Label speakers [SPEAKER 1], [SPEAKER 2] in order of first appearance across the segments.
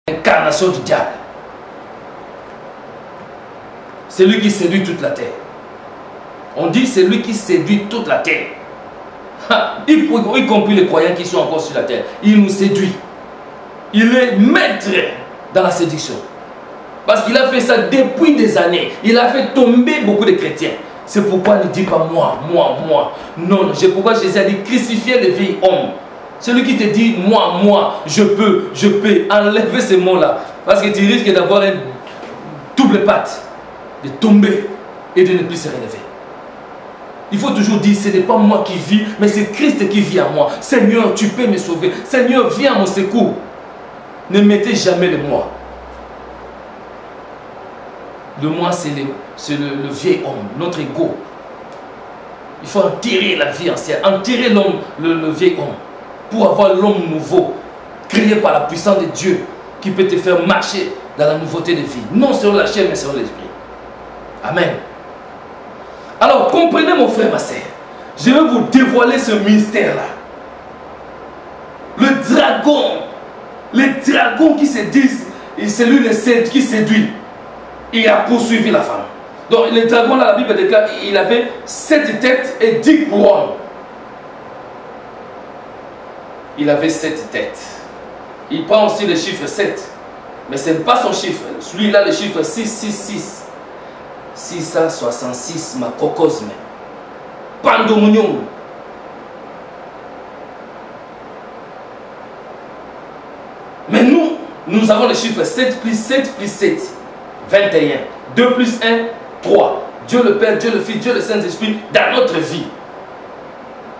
[SPEAKER 1] Incarnation du diable. C'est lui qui séduit toute la terre. On dit c'est lui qui séduit toute la terre. Y compris les croyants qui sont encore sur la terre. Il nous séduit. Il est maître dans la séduction. Parce qu'il a fait ça depuis des années. Il a fait tomber beaucoup de chrétiens. C'est pourquoi il ne dit pas moi, moi, moi. Non, c'est pourquoi Jésus a dit crucifier le vieil homme. Celui qui te dit moi, moi, je peux, enlever ces mots-là. Parce que tu risques d'avoir une double patte, de tomber et de ne plus se relever. Il faut toujours dire, ce n'est pas moi qui vis, mais c'est Christ qui vit en moi. Seigneur, tu peux me sauver. Seigneur, viens à mon secours. Ne mettez jamais le moi. Le moi, c'est le vieil homme, notre ego. Il faut enterrer la vie ancienne, enterrer l'homme, le vieil homme, pour avoir l'homme nouveau, créé par la puissance de Dieu, qui peut te faire marcher dans la nouveauté de vie. Non selon la chair, mais selon l'esprit. Amen. Alors, comprenez mon frère, ma sœur. Je vais vous dévoiler ce mystère-là. Le dragon qui se dit, c'est lui qui séduit. Il a poursuivi la femme. Donc le dragon, là, la Bible déclare, il avait 7 têtes et 10 couronnes. Il avait 7 têtes. Il prend aussi le chiffre 7. Mais ce n'est pas son chiffre. Celui-là, le chiffre 666. 666, ma cocosme. Pandomonium. Mais nous avons le chiffre 7 plus 7 plus 7. 21. 2 plus 1, 3. Dieu le Père, Dieu le Fils, Dieu le Saint-Esprit dans notre vie.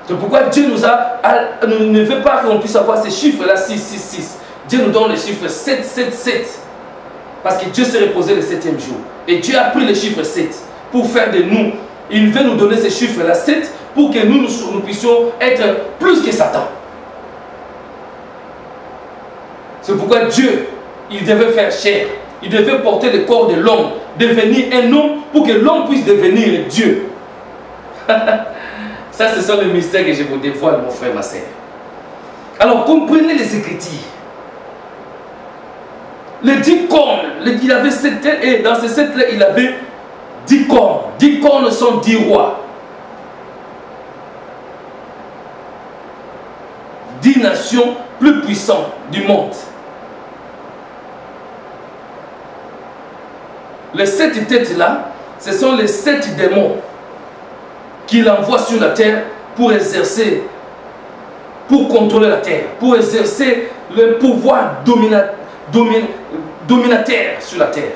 [SPEAKER 1] C'est pourquoi Dieu ne veut pas qu'on puisse avoir ces chiffres-là, 6, 6, 6. Dieu nous donne le chiffre 7, 7, 7. Parce que Dieu s'est reposé le 7e jour. Et Dieu a pris le chiffre 7 pour faire de nous. Il veut nous donner ces chiffres-là, 7, pour que nous puissions être plus que Satan. C'est pourquoi Dieu, il devait faire chair. Il devait porter le corps de l'homme, devenir un homme pour que l'homme puisse devenir Dieu. Ça, ce sont les mystères que je vous dévoile, mon frère, ma sœur. Alors, comprenez les Écritures. Les 10 cornes, il avait 7 têtes et dans ces 7 têtes, il avait 10 cornes. 10 cornes sont 10 rois. 10 nations plus puissantes du monde. Les 7 têtes-là, ce sont les 7 démons qu'il envoie sur la terre pour exercer, pour contrôler la terre, pour exercer le pouvoir dominateur sur la terre.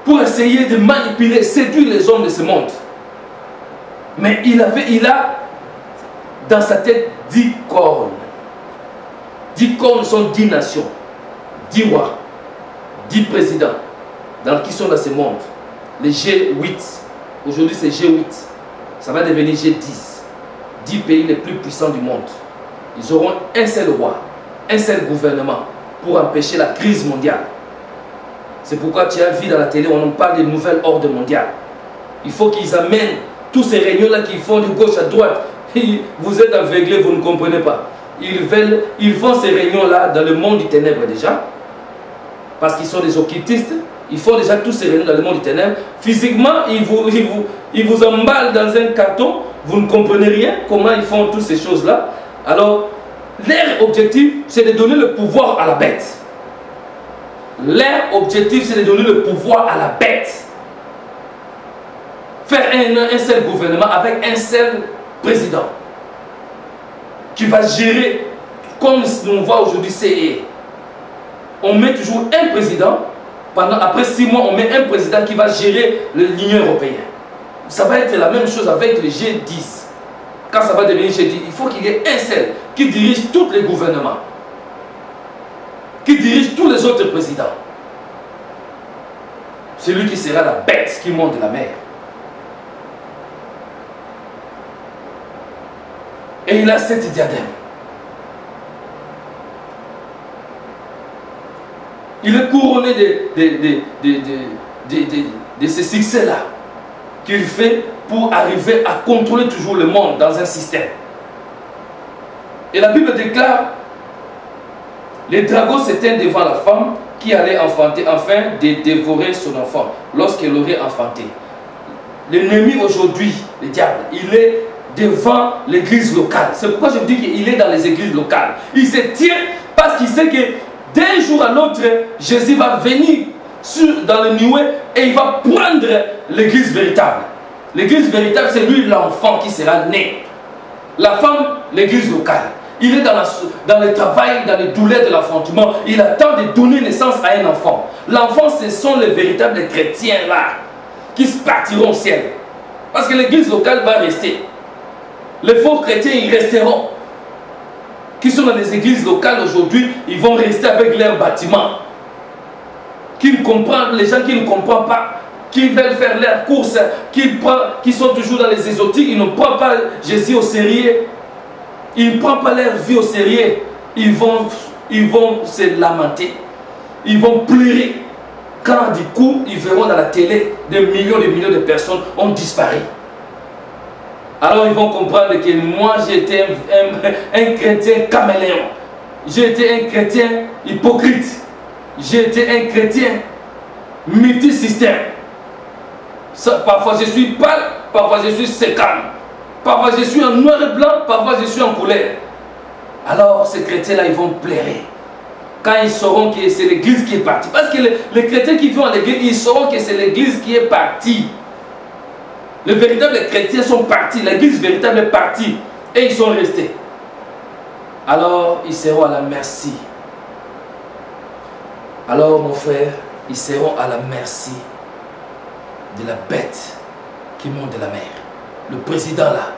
[SPEAKER 1] Pour essayer de manipuler, séduire les hommes de ce monde. Mais il a dans sa tête 10 cornes. 10 cornes sont 10 nations, 10 rois. 10 présidents qui sont dans ce monde. Les G8. Aujourd'hui c'est G8. Ça va devenir G10. 10 pays les plus puissants du monde. Ils auront un seul roi, un seul gouvernement pour empêcher la crise mondiale. C'est pourquoi tu as vu dans la télé, on en parle de nouvelles ordres mondiales. Il faut qu'ils amènent tous ces réunions-là qu'ils font de gauche à droite. Vous êtes aveuglés, vous ne comprenez pas. Ils font ces réunions-là dans le monde du ténèbre déjà. Parce qu'ils sont des occultistes, ils font déjà tous ces réunions dans le monde du ténèbre. Physiquement, ils vous emballent dans un carton, vous ne comprenez rien, comment ils font toutes ces choses-là. Alors, leur objectif, c'est de donner le pouvoir à la bête. Leur objectif, c'est de donner le pouvoir à la bête. Faire un seul gouvernement avec un seul président qui va gérer, comme on voit aujourd'hui, CE. On met toujours un président, après 6 mois, on met un président qui va gérer l'Union européenne. Ça va être la même chose avec le G10. Quand ça va devenir G10, il faut qu'il y ait un seul qui dirige tous les gouvernements, qui dirige tous les autres présidents. C'est lui qui sera la bête qui monte de la mer. Et il a 7 diadèmes. Il est couronné de ces succès-là qu'il fait pour arriver à contrôler toujours le monde dans un système. Et la Bible déclare, Le dragon s'éteint devant la femme qui allait enfanter afin de dévorer son enfant lorsqu'elle aurait enfanté. L'ennemi aujourd'hui, le diable, il est devant l'église locale. C'est pourquoi je dis qu'il est dans les églises locales. Il se tient parce qu'il sait que d'un jour à l'autre, Jésus va venir dans le nuée et il va prendre l'église véritable. L'église véritable, c'est lui l'enfant qui sera né. La femme, l'église locale. Il est dans le travail, dans les douleurs de l'affrontement. Il attend de donner naissance à un enfant. L'enfant, ce sont les véritables chrétiens là, qui partiront au ciel. Parce que l'église locale va rester. Les faux chrétiens, ils resteront. Qui sont dans les églises locales aujourd'hui, ils vont rester avec leurs bâtiments. Les gens qui ne comprennent pas, qui veulent faire leurs courses, qui sont toujours dans les ésotiques, ils ne prennent pas Jésus au sérieux. Ils ne prennent pas leur vie au sérieux. Ils vont se lamenter. Ils vont pleurer. Quand du coup, ils verront dans la télé des millions de personnes ont disparu. Alors ils vont comprendre que moi j'étais un chrétien caméléon. J'ai été un chrétien hypocrite. J'ai été un chrétien multisystème. Parfois je suis pâle, parfois je suis sécane. Parfois je suis en noir et blanc, parfois je suis en couleur. Alors ces chrétiens-là, ils vont pleurer. Quand ils sauront que c'est l'église qui est partie. Parce que les chrétiens qui vont à l'église, ils sauront que c'est l'église qui est partie. Les véritables chrétiens sont partis, l'église véritable est partie. Et ils sont restés. Alors ils seront à la merci. Alors mon frère, ils seront à la merci de la bête qui monte de la mer. Le président là,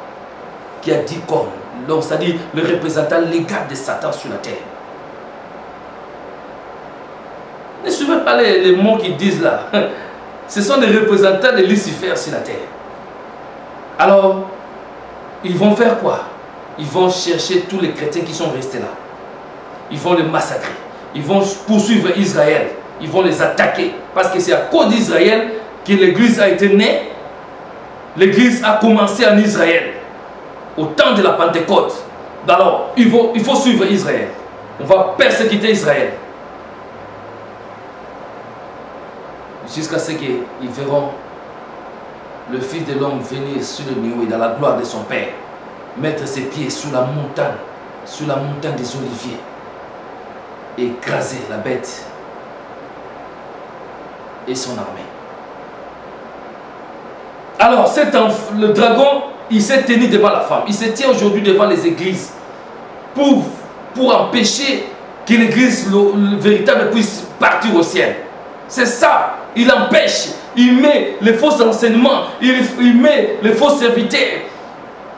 [SPEAKER 1] qui a 10 cornes, donc c'est-à-dire le représentant légal de Satan sur la terre. Ne suivez pas les mots qu'ils disent là. Ce sont des représentants de Lucifer sur la terre. Alors, ils vont faire quoi? Ils vont chercher tous les chrétiens qui sont restés là. Ils vont les massacrer. Ils vont poursuivre Israël. Ils vont les attaquer. Parce que c'est à cause d'Israël que l'église a été née. L'église a commencé en Israël, au temps de la Pentecôte. Alors, il faut suivre Israël. On va persécuter Israël. Jusqu'à ce qu'ils verront le Fils de l'homme venir sur le nuée dans la gloire de son Père, mettre ses pieds sur la montagne des Oliviers, et écraser la bête et son armée. Alors, le dragon, il s'est tenu devant la femme. Il se tient aujourd'hui devant les églises pour empêcher que l'église véritable puisse partir au ciel. C'est ça. Il empêche. Il met les faux enseignements. Il met les faux serviteurs.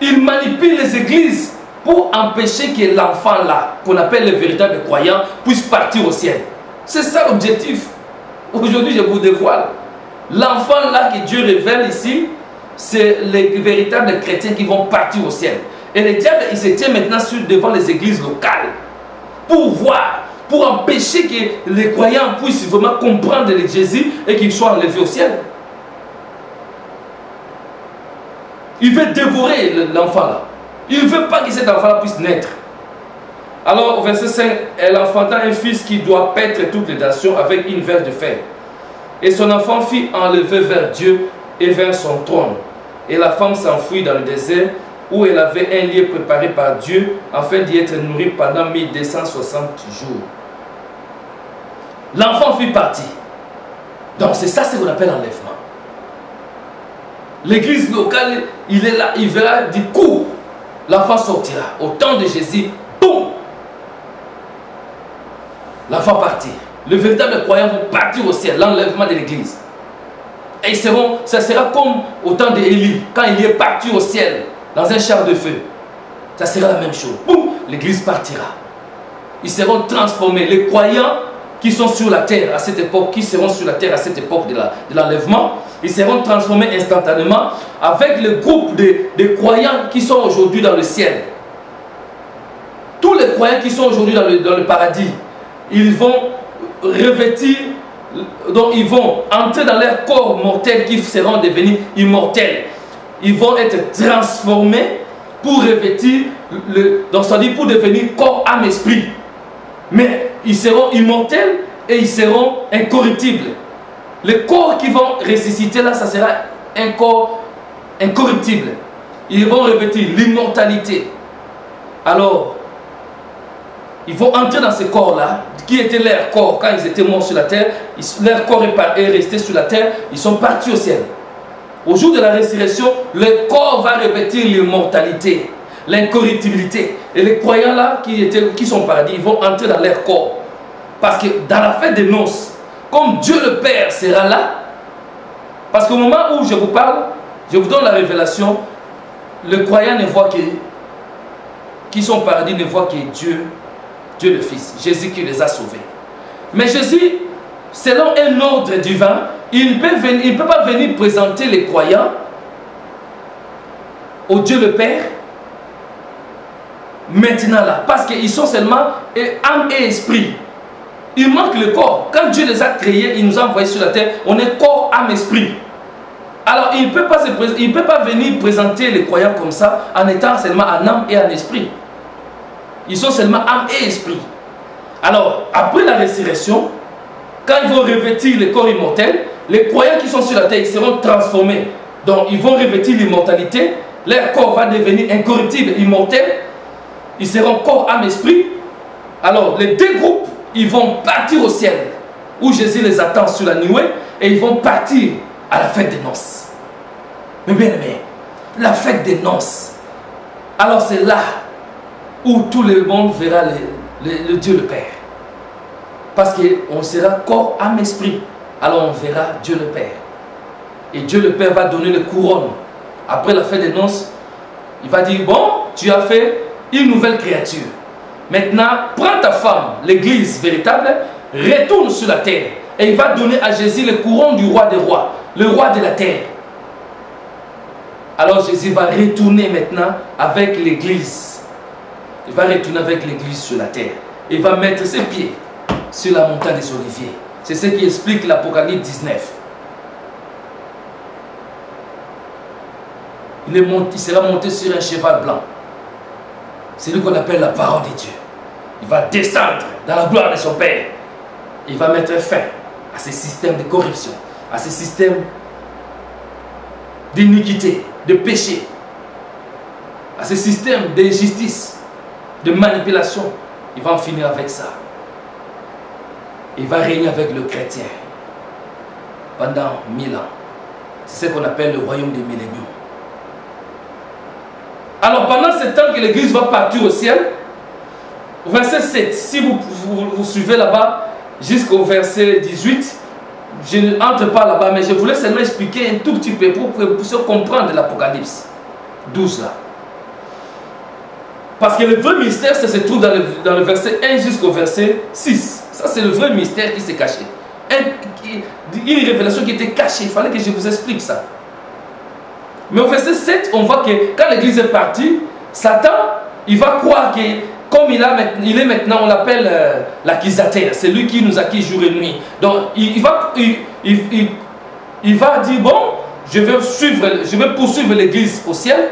[SPEAKER 1] Il manipule les églises pour empêcher que l'enfant là, qu'on appelle le véritable croyant, puisse partir au ciel. C'est ça l'objectif. Aujourd'hui, je vous dévoile. L'enfant là que Dieu révèle ici, c'est les véritables chrétiens qui vont partir au ciel. Et le diable, il se tient maintenant devant les églises locales pour voir, pour empêcher que les croyants puissent vraiment comprendre Jésus et qu'ils soient enlevés au ciel. Il veut dévorer l'enfant là. Il ne veut pas que cet enfant là puisse naître. Alors au verset 5, elle enfanta un fils qui doit paître toutes les nations avec une verge de fer. Et son enfant fut enlevé vers Dieu et vers son trône. Et la femme s'enfuit dans le désert où elle avait un lieu préparé par Dieu afin d'y être nourrie pendant 1260 jours. L'enfant fut parti. Donc c'est ça ce qu'on appelle enlèvement. L'église locale, il est là, il verra du coup, l'enfant sortira. Au temps de Jésus, boum, l'enfant partit. Le véritable croyant va partir au ciel, l'enlèvement de l'église. Et ça sera comme au temps d'Élie, quand il est parti au ciel, dans un char de feu. Ça sera la même chose. Boum, l'église partira. Ils seront transformés. Les croyants qui sont sur la terre à cette époque, qui seront sur la terre à cette époque de l'enlèvement, ils seront transformés instantanément avec le groupe de croyants qui sont aujourd'hui dans le ciel. Tous les croyants qui sont aujourd'hui dans le paradis, ils vont revêtir, donc ils vont entrer dans leur corps mortel qui seront devenus immortels. Ils vont être transformés pour revêtir, donc ça dit pour devenir corps, âme, esprit. Mais ils seront immortels et ils seront incorruptibles. Les corps qui vont ressusciter là, ça sera un corps incorruptible. Ils vont revêtir l'immortalité. Alors, ils vont entrer dans ce corps-là, qui était leur corps quand ils étaient morts sur la terre. Leur corps est resté sur la terre, ils sont partis au ciel. Au jour de la résurrection, le corps va revêtir l'immortalité, l'incorruptibilité. Et les croyants là, qui sont au paradis, ils vont entrer dans leur corps. Parce que dans la fête des noces, comme Dieu le Père sera là, parce qu'au moment où je vous parle, je vous donne la révélation, le croyant ne voit que, qui sont au paradis ne voit que Dieu le Fils, Jésus qui les a sauvés. Mais Jésus, selon un ordre divin, il ne peut pas venir présenter les croyants au Dieu le Père maintenant là, parce qu'ils sont seulement âme et esprit. Il manque le corps. Quand Dieu les a créés, il nous a envoyés sur la terre, on est corps, âme, esprit. Alors il ne peut pas venir présenter les croyants comme ça en étant seulement en âme et en esprit. Ils sont seulement âme et esprit. Alors, après la résurrection, quand ils vont revêtir le corps immortel, les croyants qui sont sur la terre, ils seront transformés. Donc, ils vont revêtir l'immortalité. Leur corps va devenir incorruptible, immortel. Ils seront corps, âme, esprit. Alors, les deux groupes, ils vont partir au ciel, où Jésus les attend sur la nuée, et ils vont partir à la fête des noces. Mais bien aimé, la fête des noces, alors c'est là où tout le monde verra le Dieu le Père. Parce qu'on sera corps, âme, esprit. Alors on verra Dieu le Père. Et Dieu le Père va donner les couronnes. Après la fête des noces, il va dire, bon, tu as fait une nouvelle créature. Maintenant, prends ta femme, l'église véritable, retourne sur la terre. Et il va donner à Jésus les couronnes du roi des rois, le roi de la terre. Alors Jésus va retourner maintenant avec l'église. Il va retourner avec l'église sur la terre. Il va mettre ses pieds sur la montagne des Oliviers. C'est ce qui explique l'Apocalypse 19. Il sera monté sur un cheval blanc. C'est lui qu'on appelle la parole de Dieu. Il va descendre dans la gloire de son Père. Il va mettre fin à ces systèmes de corruption, à ces systèmes d'iniquité, de péché, à ces systèmes d'injustice, de manipulation. Il va en finir avec ça. Il va régner avec le chrétien pendant 1000 ans. C'est ce qu'on appelle le royaume des milléniums. Alors pendant ce temps que l'église va partir au ciel, verset 7, si vous suivez là-bas jusqu'au verset 18, je n'entre pas là-bas, mais je voulais seulement expliquer un tout petit peu pour que vous puissiez comprendre l'Apocalypse 12 là. Parce que le vrai mystère, ça se trouve dans le verset 1 jusqu'au verset 6. Ça, c'est le vrai mystère qui s'est caché. Une révélation qui était cachée. Il fallait que je vous explique ça. Mais au verset 7, on voit que quand l'église est partie, Satan, il va croire que, comme il est maintenant, on l'appelle l'accusateur. C'est lui qui nous accuse jour et nuit. Donc, il va dire, bon, je vais poursuivre l'église au ciel.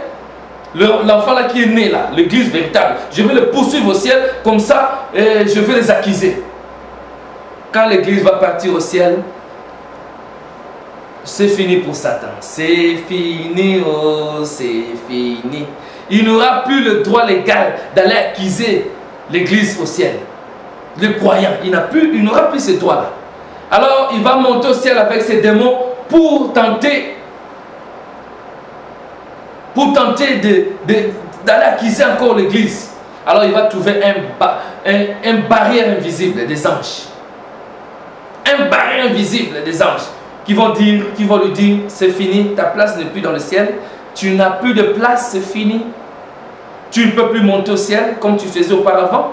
[SPEAKER 1] L'enfant là qui est né là, l'église véritable, je vais le poursuivre au ciel, comme ça je vais les accuser. Quand l'église va partir au ciel, c'est fini pour Satan. C'est fini, oh, c'est fini. Il n'aura plus le droit légal d'aller accuser l'église au ciel. Le croyant, il n'aura plus ce droit là. Alors il va monter au ciel avec ses démons pour tenter d'aller accuser encore l'église. Alors il va trouver un barrière invisible des anges. Un barrière invisible des anges qui vont lui dire, c'est fini, ta place n'est plus dans le ciel. Tu n'as plus de place, c'est fini. Tu ne peux plus monter au ciel comme tu faisais auparavant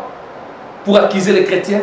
[SPEAKER 1] pour accuser les chrétiens.